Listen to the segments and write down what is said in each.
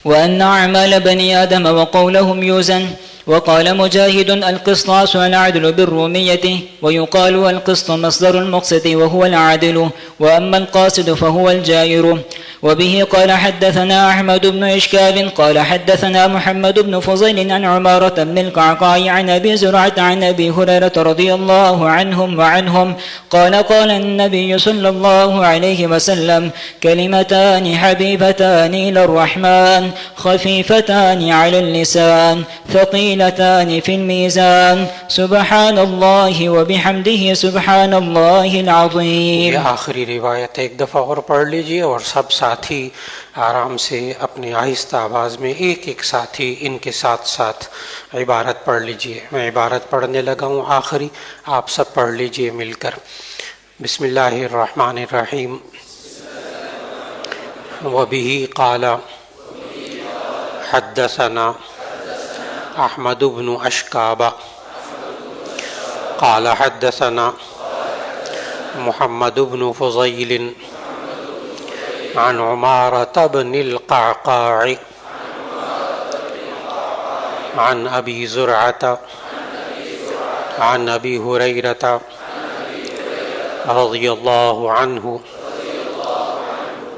وأن أعمال بني آدم وقولهم يوزن. وقال مجاهد: القسطاس العدل بالرومية، ويقال القسط مصدر المقسط وهو العادل، وأما القاصد فهو الجائر. وبه قال حدثنا أحمد بن إشكال قال حدثنا محمد بن فضيل عن عمارة بن القعقاع عن أبي زرعة عن أبي هريرة رضي الله عنهم وعنهم قال: قال النبي صلى الله عليه وسلم: كلمتان حبيبتان إلى الرحمن خفيفتان على اللسان ثقيلتان في الميزان سبحان الله وبحمده سبحان الله العظيم. یہ آخری روایت ایک دفعہ اور پڑھ لیجئے، اور سب ساتھی آرام سے اپنے آہستہ آواز میں ایک ایک ساتھی ان کے ساتھ ساتھ عبارت پڑھ لیجئے. میں عبارت پڑھنے لگا ہوں آخری، آپ سب پڑھ لیجئے مل کر. بسم اللہ الرحمن الرحیم. وبہ قال حدثنا احمد بن اشکاب قال حدثنا محمد بن فضیل عن عمارة بن القعقاع عن أبي زرعة عن أبي هريرة رضي الله عنه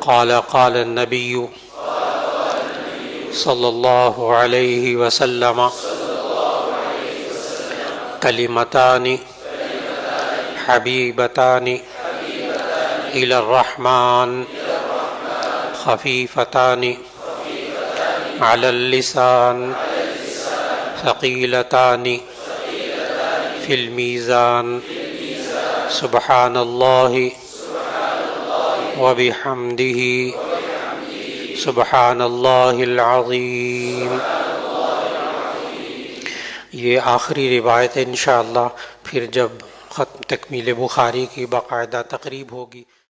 قال: قال النبي صلى الله عليه وسلم: كلمتان حبيبتان إلى الرحمن خفيفتان على اللسان ثقيلتان في الميزان سبحان الله وبحمده سبحان الله العظيم. یہ آخری روایت انشاءاللہ پھر جب ختم تکمیل بخاری کی باقاعدہ تقریب ہوگی